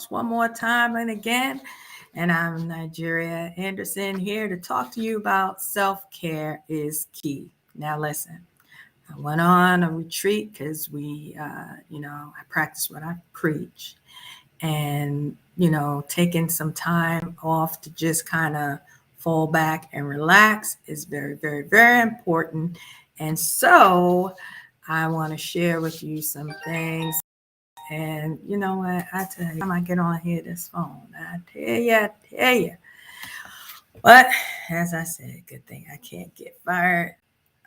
one more time and again. And I'm Nigeria Anderson here to talk to you about self-care is key. Now listen, I went on a retreat because I practice what I preach. And, taking some time off to just kind of fall back and relax is very, very, very important. And so I want to share with you some things. And you know what? I tell you, I get on here this phone. I tell you. But as I said, good thing I can't get fired.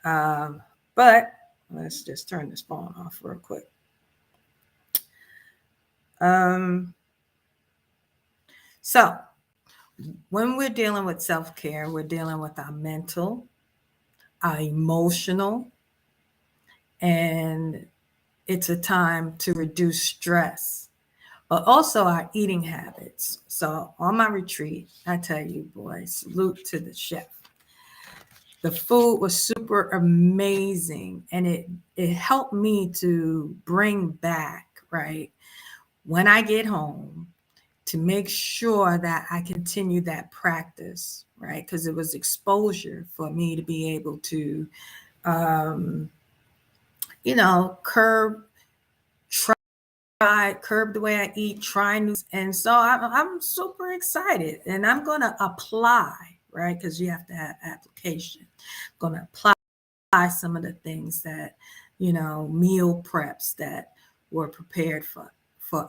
But let's just turn this phone off real quick. Um, so when we're dealing with self-care, we're dealing with our mental, our emotional, and it's a time to reduce stress, but also our eating habits. So on my retreat, I tell you, boy, salute to the chef. The food was super amazing, and it helped me to bring back, right, when I get home, to make sure that I continue that practice, right? Because it was exposure for me to be able to, um, curb, curb the way I eat, try new. And so I'm super excited, and I'm going to apply, right? Because you have to have application. I'm going to apply some of the things that, meal preps that were prepared for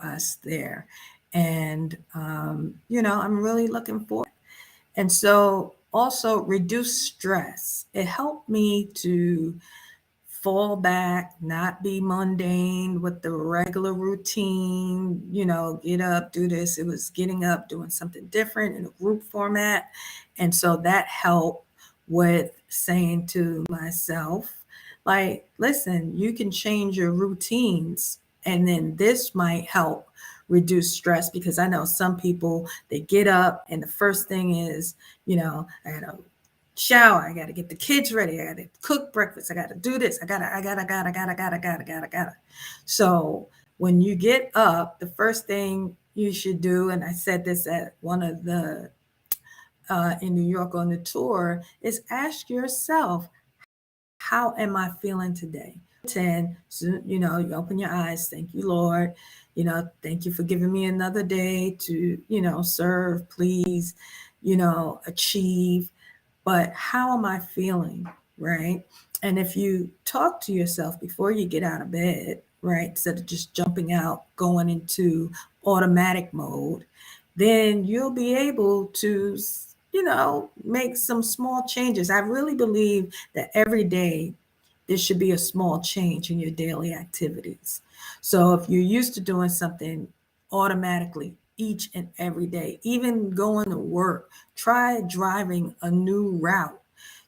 us there. And, I'm really looking forward. And so also reduce stress. It helped me to fall back, not be mundane with the regular routine, get up, do this. It was getting up, doing something different in a group format. And so that helped with saying to myself, like, listen, you can change your routines, and then this might help reduce stress, because I know some people, they get up and the first thing is, I gotta shower, I gotta get the kids ready, I gotta cook breakfast, I gotta do this, I gotta. So when you get up, the first thing you should do, and I said this at one of the in New York on the tour, is ask yourself, how am I feeling today? 10, so, you open your eyes, thank you, Lord. Thank you for giving me another day to, serve, please, achieve. But how am I feeling, right? And if you talk to yourself before you get out of bed, right, instead of just jumping out, going into automatic mode, then you'll be able to, make some small changes. I really believe that every day there should be a small change in your daily activities. So if you're used to doing something automatically each and every day, even going to work, try driving a new route,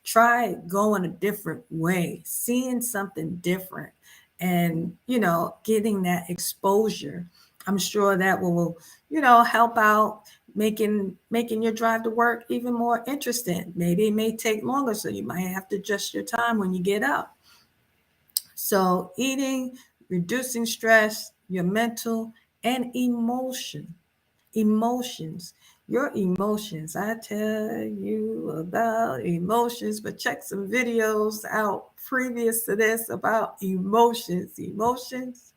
try going a different way, seeing something different, and getting that exposure. I'm sure that will help out, making your drive to work even more interesting. Maybe it may take longer, so you might have to adjust your time when you get up. So eating, reducing stress, your mental and emotions, your emotions. I tell you about emotions, but check some videos out previous to this about emotions.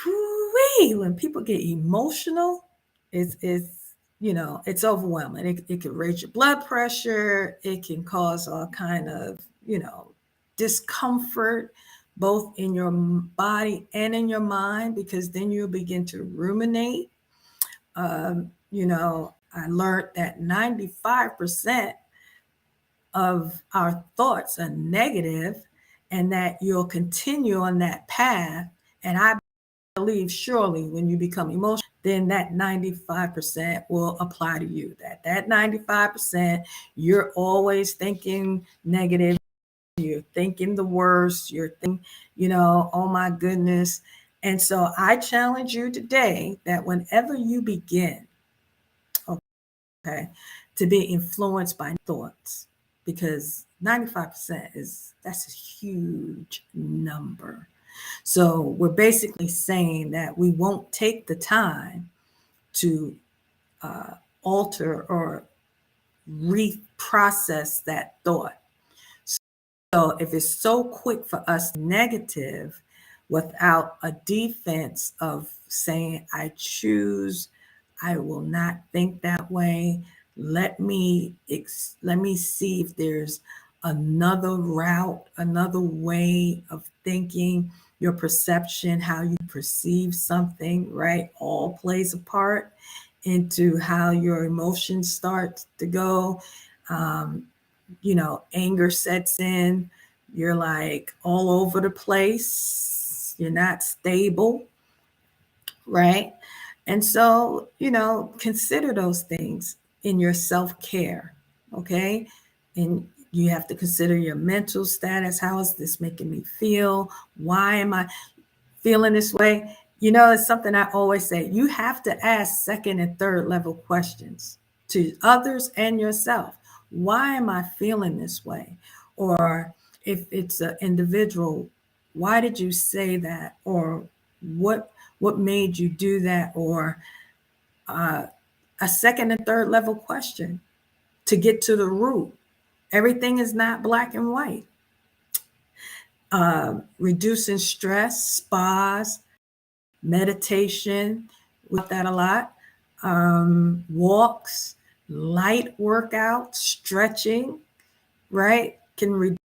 Whoo-wee. When people get emotional, it's it's overwhelming. It can raise your blood pressure. It can cause all kind of discomfort, both in your body and in your mind, because then you'll begin to ruminate. I learned that 95% of our thoughts are negative, and that you'll continue on that path. And I believe surely when you become emotional, then that 95% will apply to you. That 95%, you're always thinking negative, you're thinking the worst, you're thinking, oh my goodness. And so I challenge you today that whenever you begin, okay, to be influenced by thoughts, because 95% that's a huge number. So we're basically saying that we won't take the time to alter or reprocess that thought. So if it's so quick for us negative without a defense of saying, I choose, I will not think that way. Let me see if there's another route, another way of thinking. Your perception, how you perceive something, right, all plays a part into how your emotions start to go. Um, Anger sets in. You're like all over the place. You're not stable, right? And so, consider those things in your self care, okay? And you have to consider your mental status. How is this making me feel? Why am I feeling this way? It's something I always say. You have to ask second and third level questions to others and yourself. Why am I feeling this way? Or if it's an individual, why did you say that? Or what made you do that? Or uh, a second and third level question to get to the root. Everything is not black and white. Reducing stress, spas, meditation, we talk that a lot. Walks, light workouts, stretching, right? Can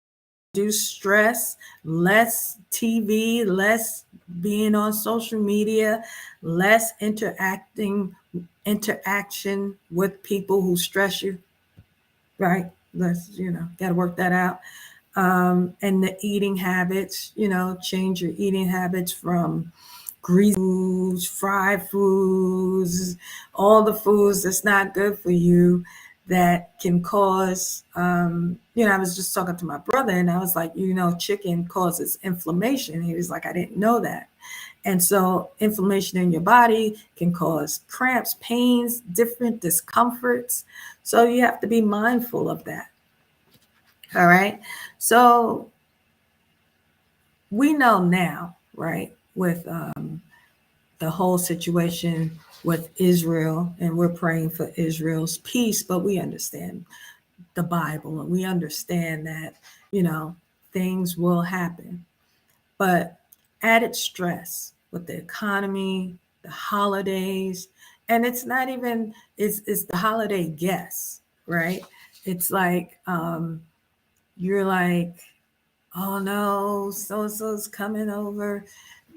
reduce stress, less TV, less being on social media, less interaction with people who stress you, right? Let's, got to work that out. And the eating habits, change your eating habits from greasy foods, fried foods, all the foods that's not good for you that can cause, I was just talking to my brother and I was like, chicken causes inflammation. He was like, I didn't know that. And so inflammation in your body can cause cramps, pains, different discomforts. So you have to be mindful of that. All right. So we know now, right, with the whole situation with Israel, and we're praying for Israel's peace, but we understand the Bible and we understand that, things will happen. But added stress with the economy, the holidays, and it's not even, it's the holiday guests, right? It's like, you're like, oh no, so and so's coming over,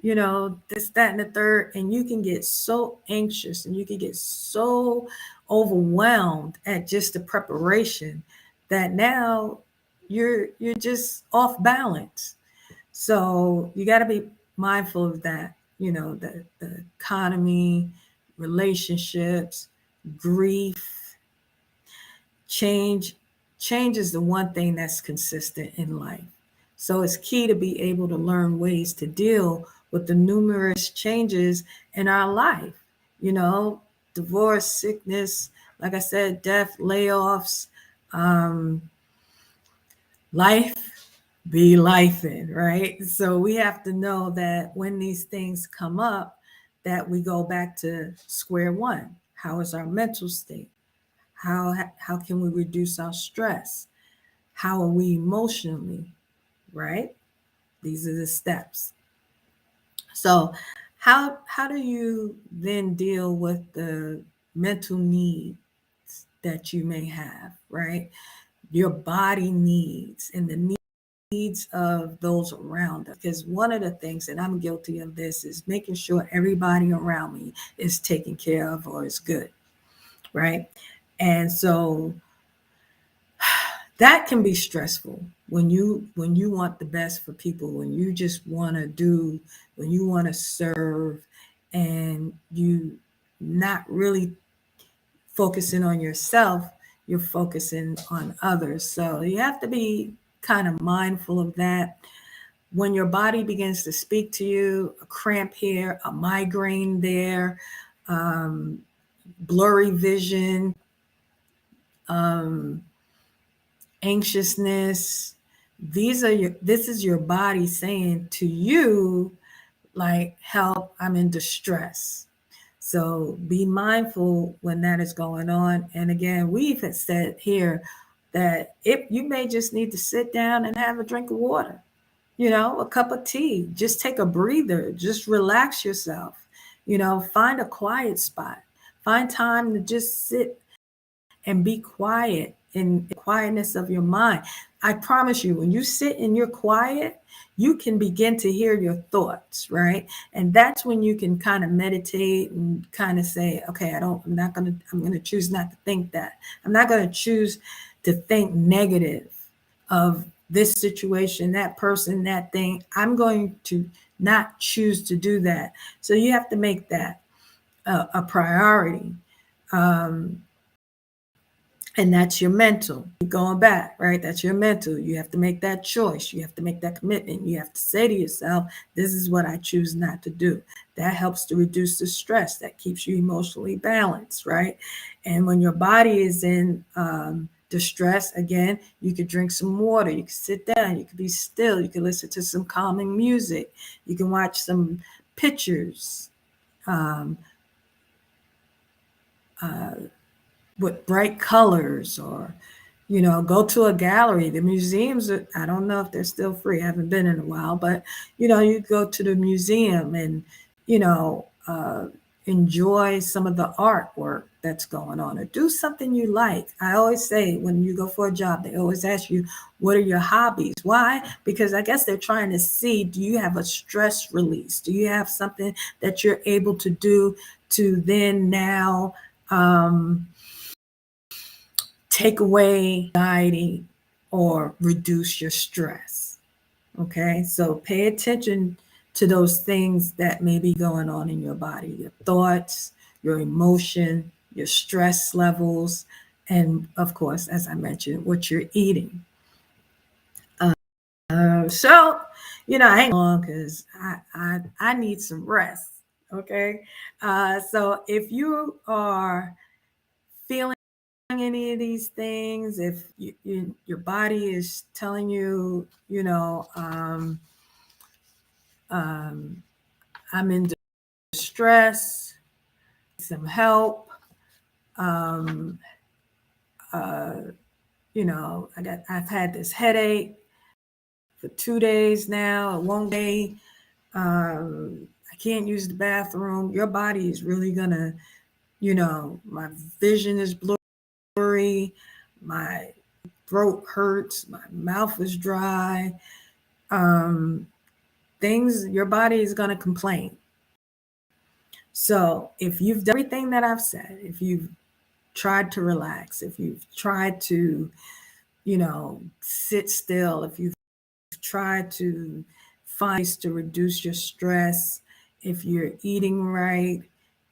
this, that, and the third. And you can get so anxious and you can get so overwhelmed at just the preparation that now you're just off balance. So you got to be mindful of that, the economy, relationships, grief, change. Change is the one thing that's consistent in life. So it's key to be able to learn ways to deal with the numerous changes in our life, divorce, sickness, like I said, death, layoffs, um, life be life in, right? So we have to know that when these things come up, that we go back to square one. How is our mental state? How can we reduce our stress? How are we emotionally, right? These are the steps. So how do you then deal with the mental needs that you may have, right? Your body needs and the needs of those around us. Because one of the things, and I'm guilty of this, is making sure everybody around me is taken care of or is good, right? And so that can be stressful when you want the best for people, when you just want to do, when you want to serve, and you not really focusing on yourself, you're focusing on others. So you have to be kind of mindful of that. When your body begins to speak to you, a cramp here, a migraine there, um, blurry vision, um, anxiousness, This is your body saying to you, like, help, I'm in distress. So be mindful when that is going on. And again, we've said here that if you may just need to sit down and have a drink of water, a cup of tea, just take a breather, just relax yourself, find a quiet spot, find time to just sit and be quiet in the quietness of your mind. I promise you, when you sit and you're quiet, you can begin to hear your thoughts, right? And that's when you can kind of meditate and kind of say, okay, I'm going to choose not to think that. I'm not going to choose to think negative of this situation, that person, that thing. I'm going to not choose to do that. So you have to make that a priority. Um, and that's your mental. Going back, right? That's your mental. You have to make that choice. You have to make that commitment. You have to say to yourself, this is what I choose not to do. That helps to reduce the stress. That keeps you emotionally balanced, right? And when your body is in distress, again, you could drink some water. You can sit down. You can be still. You can listen to some calming music. You can watch some pictures. Um, uh, with bright colors, or go to a gallery. The museums I don't know if they're still free, I haven't been in a while, but you go to the museum and you know uh, enjoy some of the artwork that's going on, or do something you like. I always say, when you go for a job, they always ask you, what are your hobbies? Why? Because I guess they're trying to see, do you have a stress release? Do you have something that you're able to do to then now take away anxiety or reduce your stress? Okay, so pay attention to those things that may be going on in your body, your thoughts, your emotion, your stress levels, and of course, as I mentioned, what you're eating. So, I ain't long because I need some rest. Okay, so if you are feeling any of these things, if your body is telling you, um, I'm in distress, some help, um, uh, I've had this headache for 2 days now, it won't day, I can't use the bathroom. Your body is really gonna, my vision is blurry, my throat hurts, my mouth is dry. Um, your body is going to complain. So if you've done everything that I've said, if you've tried to relax, if you've tried to, sit still, if you've tried to find ways to reduce your stress, if you're eating right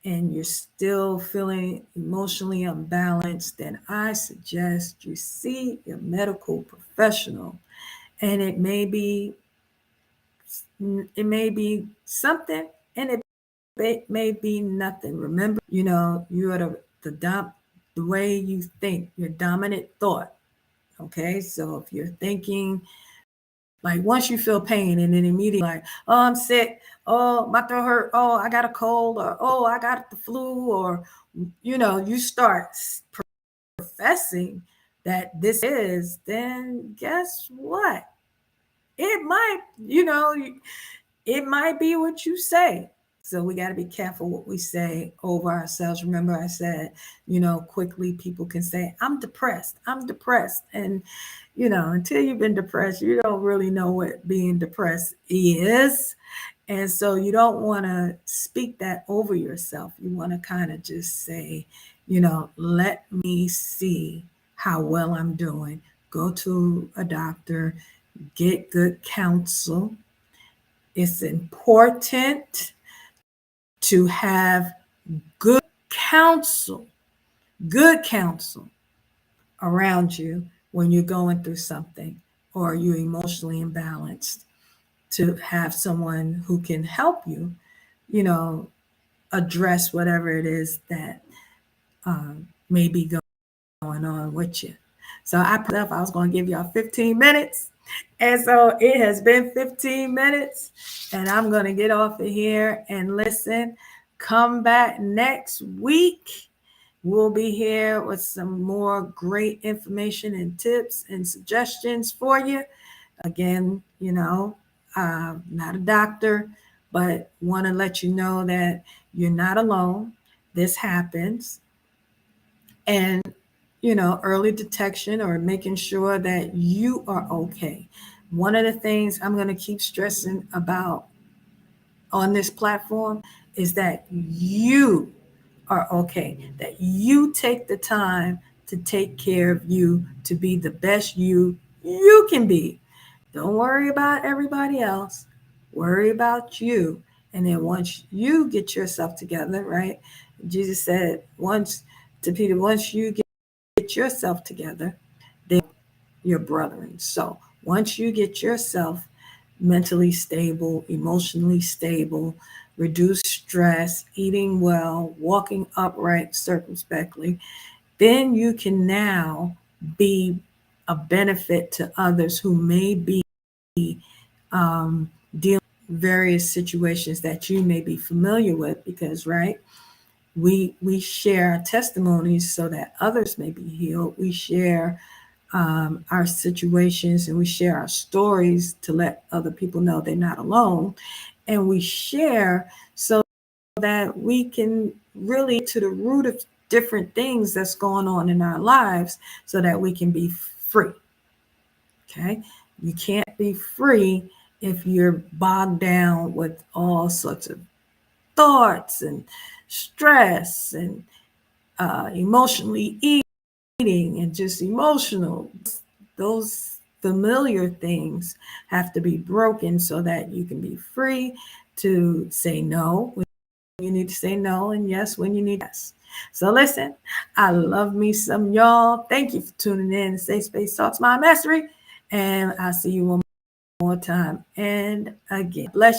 and you're still feeling emotionally unbalanced, then I suggest you see your medical professional. And it may be something, and it may be nothing. Remember, you are the way you think, your dominant thought. Okay, so if you're thinking, like, once you feel pain and then immediately, like, oh, I'm sick, oh, my throat hurt, oh, I got a cold, or oh, I got the flu, or you start professing that this is, then guess what? It might, it might be what you say. So we got to be careful what we say over ourselves. Remember, I said, quickly people can say, I'm depressed. I'm depressed. And, until you've been depressed, you don't really know what being depressed is. And so you don't want to speak that over yourself. You want to kind of just say, let me see how well I'm doing. Go to a doctor, get good counsel. It's important to have good counsel, good counsel around you when you're going through something or you're emotionally imbalanced, to have someone who can help you, you know, address whatever it is that may be going on with you. So I was going to give y'all 15 minutes. And so it has been 15 minutes, and I'm going to get off of here and listen. Come back next week. We'll be here with some more great information and tips and suggestions for you. Again, not a doctor, but want to let you know that you're not alone. This happens. And, early detection or making sure that you are okay. One of the things I'm going to keep stressing about on this platform is that you are okay, that you take the time to take care of you, to be the best you can be. Don't worry about everybody else. Worry about you. And then once you get yourself together, right? Jesus said once to Peter, once you get yourself together, then your brethren. So once you get yourself mentally stable, emotionally stable, reduce stress, eating well, walking upright circumspectly, then you can now be a benefit to others who may be dealing with various situations that you may be familiar with, because right, we share our testimonies so that others may be healed. We share our situations, and we share our stories to let other people know they're not alone, and we share so that we can really to the root of different things that's going on in our lives so that we can be free. Okay, you can't be free if you're bogged down with all sorts of thoughts and stress and emotionally eating and just emotional. Those familiar things have to be broken so that you can be free to say no when you need to say no, and yes when you need yes. So listen, I love me some y'all. Thank you for tuning in. Safe Space Talks My Mastery, and I'll see you one more time. And again, bless